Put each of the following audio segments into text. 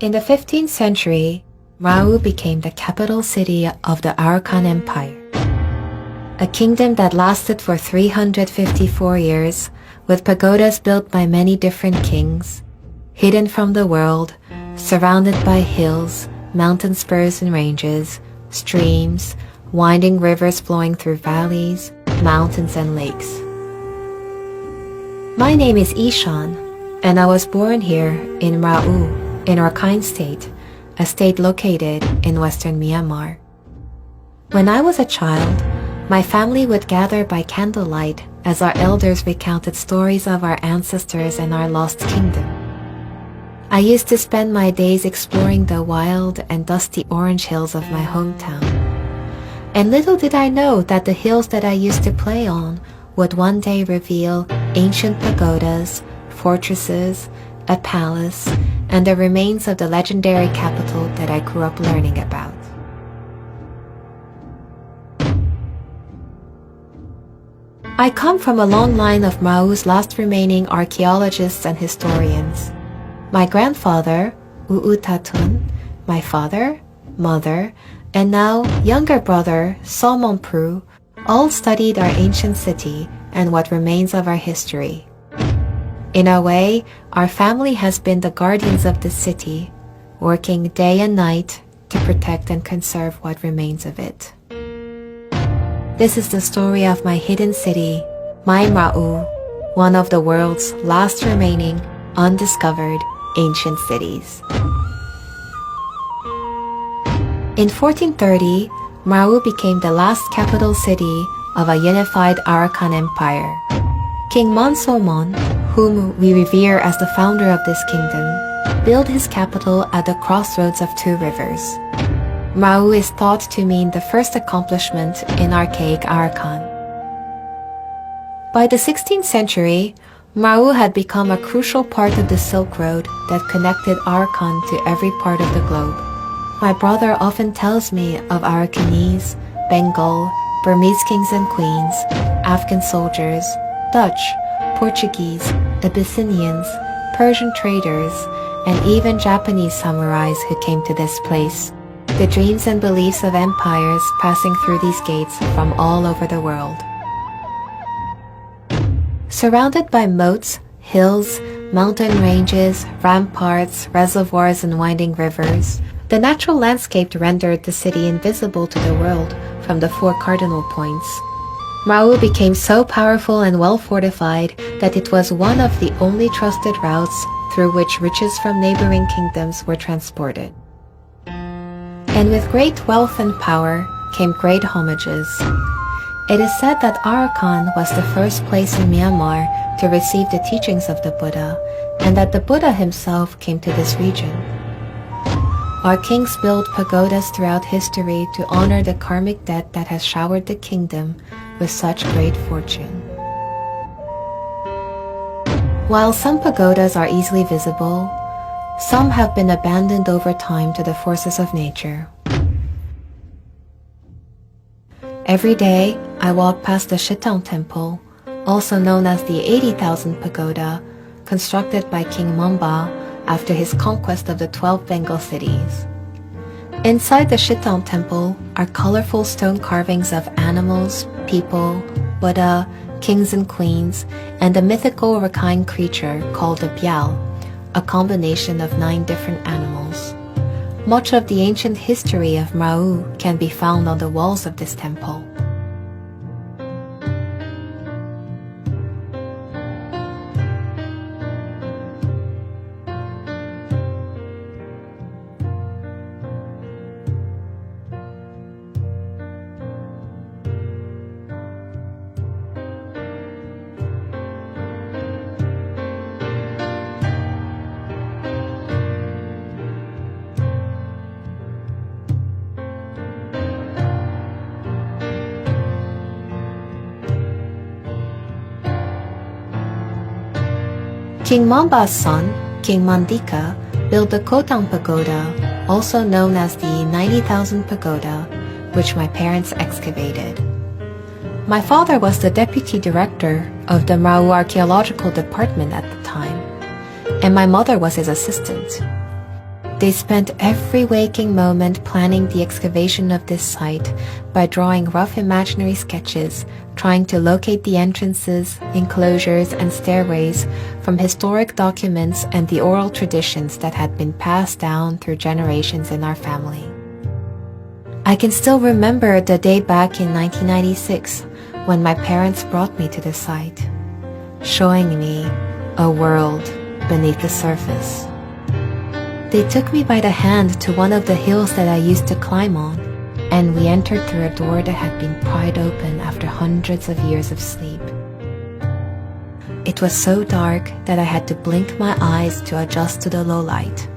In the 15th century, Mrau became the capital city of the Arakan Empire, a kingdom that lasted for 354 years, with pagodas built by many different kings, hidden from the world, surrounded by hills, mountain spurs and ranges, streams, winding rivers flowing through valleys, mountains and lakes. My name is Ishan, and I was born here in Mrau, in Rakhine State, a state located in western Myanmar. When I was a child, my family would gather by candlelight as our elders recounted stories of our ancestors and our lost kingdom. I used to spend my days exploring the wild and dusty orange hills of my hometown. And little did I know that the hills that I used to play on would one day reveal ancient pagodas, fortresses, a palace, and the remains of the legendary capital that I grew up learning about. I come from a long line of Mrau's last remaining archaeologists and historians. My grandfather, Tatun, my father, mother, and now younger brother, Somon all studied our ancient city and what remains of our history. In a way, our family has been the guardians of the city, working day and night to protect and conserve what remains of it. This is the story of my hidden city, my Mrau, one of the world's last remaining undiscovered ancient cities. In 1430, Mrau became the last capital city of a unified Arakan Empire. King Monsomon, whom we revere as the founder of this kingdom, built his capital at the crossroads of two rivers. Mrau is thought to mean the first accomplishment in archaic Arakan. By the 16th century, Mrau had become a crucial part of the Silk Road that connected Arakan to every part of the globe. My brother often tells me of Arakanese, Bengal, Burmese kings and queens, Afghan soldiers, Dutch, Portuguese, Abyssinians, Persian traders, and even Japanese samurais who came to this place, the dreams and beliefs of empires passing through these gates from all over the world. Surrounded by moats, hills, mountain ranges, ramparts, reservoirs, and winding rivers, the natural landscape rendered the city invisible to the world from the four cardinal points. Mrau became so powerful and well fortified that it was one of the only trusted routes through which riches from neighboring kingdoms were transported. And with great wealth and power came great homages. It is said that Arakan was the first place in Myanmar to receive the teachings of the Buddha, and that the Buddha himself came to this region. Our kings built pagodas throughout history to honor the karmic debt that has showered the kingdom with such great fortune. While some pagodas are easily visible, some have been abandoned over time to the forces of nature. Every day, I walk past the Shitong Temple, also known as the 80,000 Pagoda, constructed by King Mamba after his conquest of the 12 Bengal cities. Inside the Shitong Temple are colorful stone carvings of animals, people, Buddha, kings and queens, and a mythical Rakhine creature called a Bial, a combination of 9 different animals. Much of the ancient history of Mrau can be found on the walls of this temple. King Mamba's son, King Mandika, built the Kotang Pagoda, also known as the 90,000 Pagoda, which my parents excavated. My father was the deputy director of the Mrau Archaeological Department at the time, and my mother was his assistant. They spent every waking moment planning the excavation of this site by drawing rough imaginary sketches, trying to locate the entrances, enclosures, and stairways from historic documents and the oral traditions that had been passed down through generations in our family. I can still remember the day back in 1996 when my parents brought me to the site, showing me a world beneath the surface. They took me by the hand to one of the hills that I used to climb on, and we entered through a door that had been pried open after hundreds of years of sleep. It was so dark that I had to blink my eyes to adjust to the low light.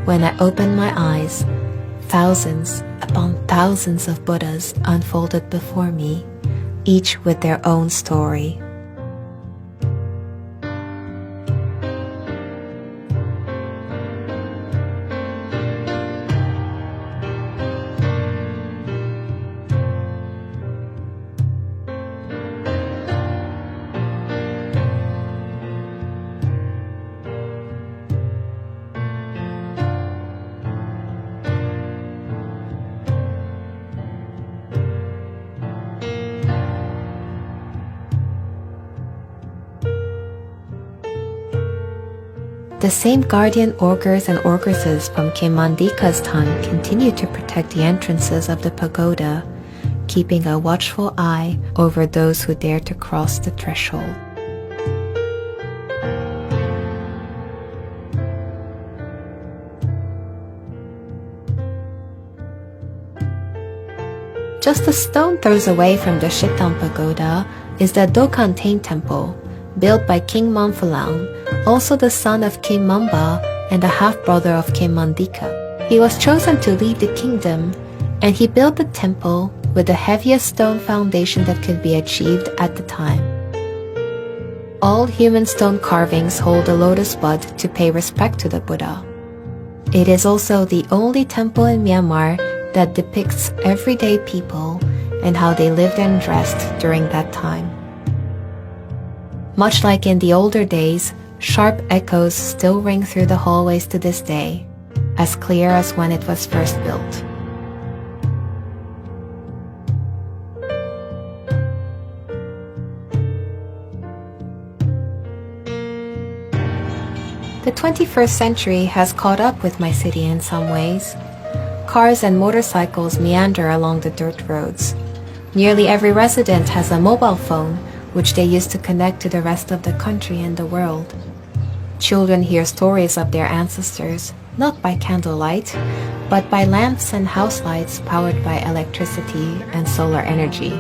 When I opened my eyes, thousands upon thousands of Buddhas unfolded before me, each with their own story. The same guardian augurs and augresses from King Mandika's time continue to protect the entrances of the pagoda, keeping a watchful eye over those who dare to cross the threshold. Just a stone throws away from the Shittan Pagoda is the Dokantain Temple, built by King Manphalang, also the son of King Mamba and the half-brother of King Mandika. He was chosen to lead the kingdom, and he built the temple with the heaviest stone foundation that could be achieved at the time. All human stone carvings hold a lotus bud to pay respect to the Buddha. It is also the only temple in Myanmar that depicts everyday people and how they lived and dressed during that time. Much like in the older days, sharp echoes still ring through the hallways to this day, as clear as when it was first built. The 21st century has caught up with my city in some ways. Cars and motorcycles meander along the dirt roads. Nearly every resident has a mobile phone, which they use to connect to the rest of the country and the world. Children hear stories of their ancestors, not by candlelight, but by lamps and house lights powered by electricity and solar energy.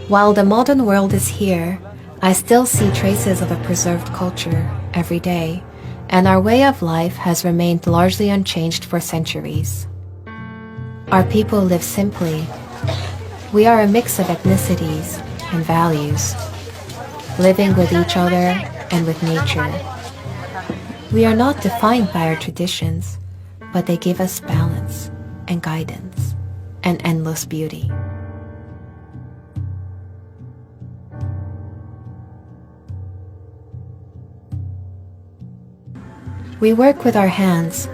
While the modern world is here, I still see traces of a preserved culture every day, and our way of life has remained largely unchanged for centuries. Our people live simply. We are a mix of ethnicities and values, living with each other and with nature. We are not defined by our traditions, but they give us balance and guidance and endless beauty. We work with our hands,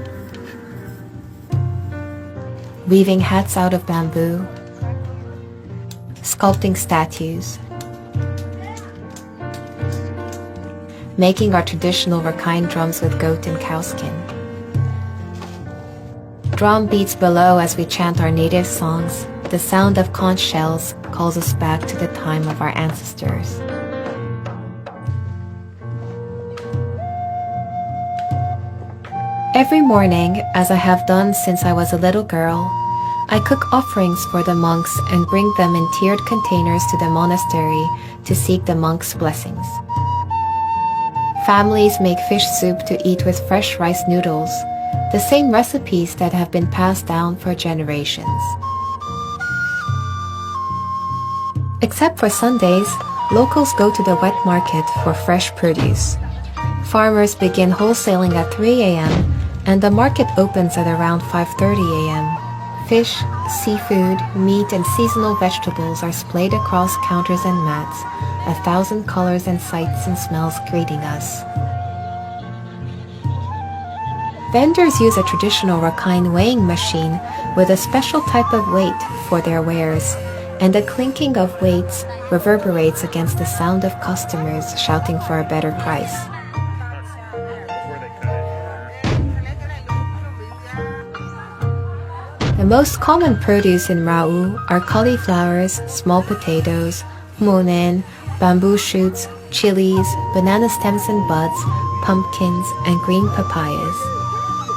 weaving hats out of bamboo, sculpting statues, making our traditional Rakhine drums with goat and cow skin. Drum beats below as we chant our native songs. The sound of conch shells calls us back to the time of our ancestors. Every morning, as I have done since I was a little girl, I cook offerings for the monks and bring them in tiered containers to the monastery to seek the monks' blessings. Families make fish soup to eat with fresh rice noodles, the same recipes that have been passed down for generations. Except for Sundays, locals go to the wet market for fresh produce. Farmers begin wholesaling at 3 a.m. and the market opens at around 5:30 a.m. Fish, seafood, meat, and seasonal vegetables are splayed across counters and mats, 1,000 colors and sights and smells greeting us. Vendors use a traditional Rakhine weighing machine with a special type of weight for their wares, and the clinking of weights reverberates against the sound of customers shouting for a better price. The most common produce in Rau are cauliflowers, small potatoes, monen, bamboo shoots, chilies, banana stems and buds, pumpkins, and green papayas.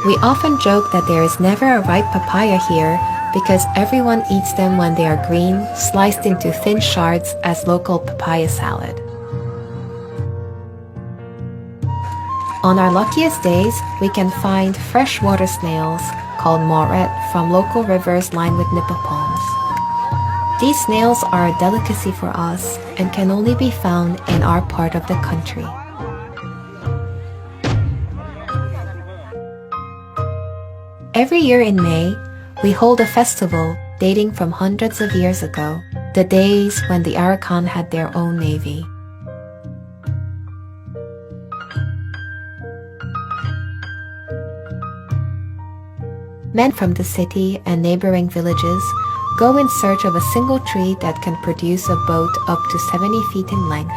We often joke that there is never a ripe papaya here because everyone eats them when they are green, sliced into thin shards as local papaya salad. On our luckiest days, we can find freshwater snails called moret from local rivers lined with nipa palms. These snails are a delicacy for us and can only be found in our part of the country. Every year in May, we hold a festival dating from hundreds of years ago, the days when the Arakan had their own navy. Men from the city and neighboring villages go in search of a single tree that can produce a boat up to 70 feet in length.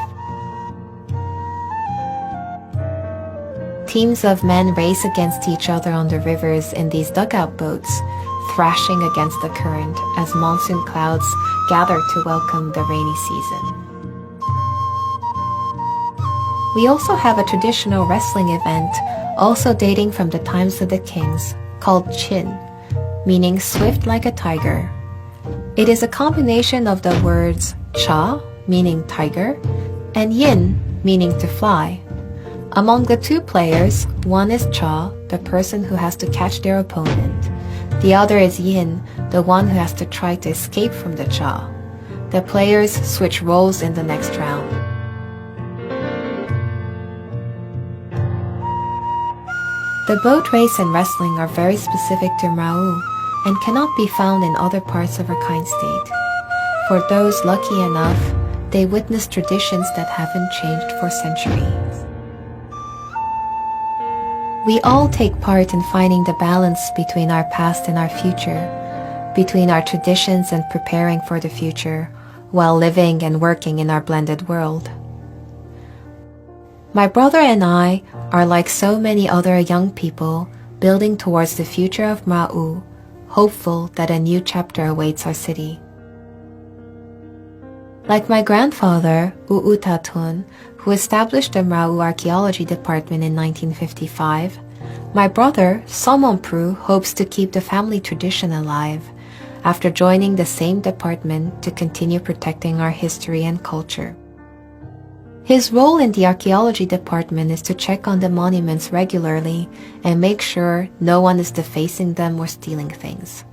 Teams of men race against each other on the rivers in these dugout boats, thrashing against the current as monsoon clouds gather to welcome the rainy season. We also have a traditional wrestling event, also dating from the times of the kings, called Chin, meaning swift like a tiger. It is a combination of the words cha, meaning tiger, and yin, meaning to fly. Among the two players, one is cha, the person who has to catch their opponent. The other is yin, the one who has to try to escape from the cha. The players switch roles in the next round. The boat race and wrestling are very specific to Mrau and cannot be found in other parts of Rakhine State. For those lucky enough, they witness traditions that haven't changed for centuries. We all take part in finding the balance between our past and our future, between our traditions and preparing for the future, while living and working in our blended world. My brother and I are like so many other young people building towards the future of Mrau, hopeful that a new chapter awaits our city. Like my grandfather, Uutatun, who established the Mrau Archaeology Department in 1955, my brother, Somonpru, hopes to keep the family tradition alive after joining the same department to continue protecting our history and culture. His role in the archaeology department is to check on the monuments regularly and make sure no one is defacing them or stealing things.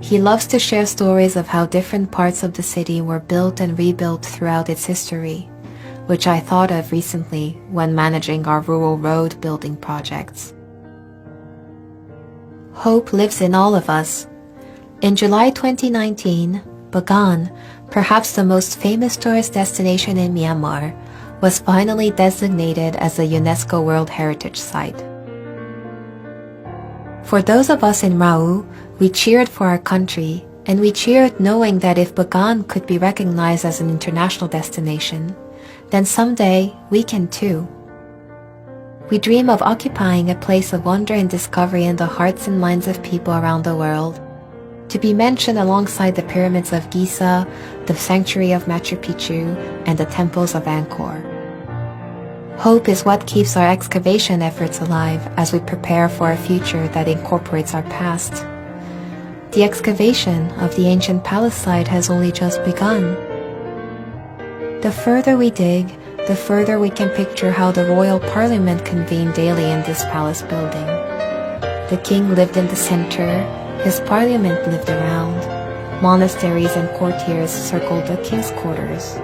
He loves to share stories of how different parts of the city were built and rebuilt throughout its history, which I thought of recently when managing our rural road building projects. Hope lives in all of us. In July 2019, Bagan, perhaps the most famous tourist destination in Myanmar, was finally designated as a UNESCO World Heritage Site. For those of us in Mrau, we cheered for our country, and we cheered knowing that if Bagan could be recognized as an international destination, then someday we can too. We dream of occupying a place of wonder and discovery in the hearts and minds of people around the world, to be mentioned alongside the pyramids of Giza, the sanctuary of Machu Picchu, and the temples of Angkor. Hope is what keeps our excavation efforts alive as we prepare for a future that incorporates our past. The excavation of the ancient palace site has only just begun. The further we dig, the further we can picture how the royal parliament convened daily in this palace building. The king lived in the center, his parliament lived around. Monasteries and courtiers circled the king's quarters.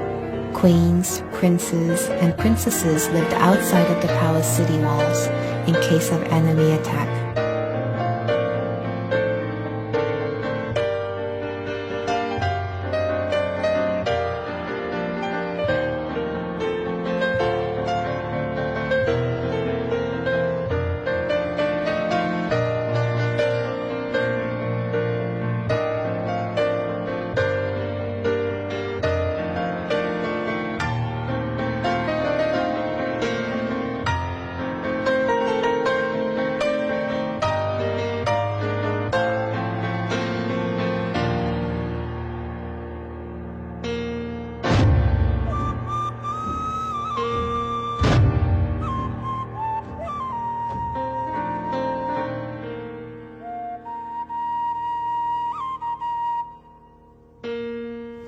Queens, princes, and princesses lived outside of the palace city walls in case of enemy attack.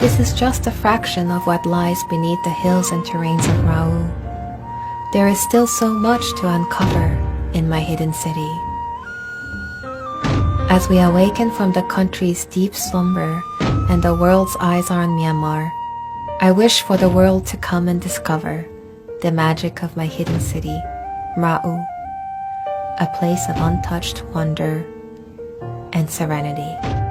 This is just a fraction of what lies beneath the hills and terrains of Rau. There is still so much to uncover in my hidden city. As we awaken from the country's deep slumber and the world's eyes are on Myanmar, I wish for the world to come and discover the magic of my hidden city, Rau, a place of untouched wonder and serenity.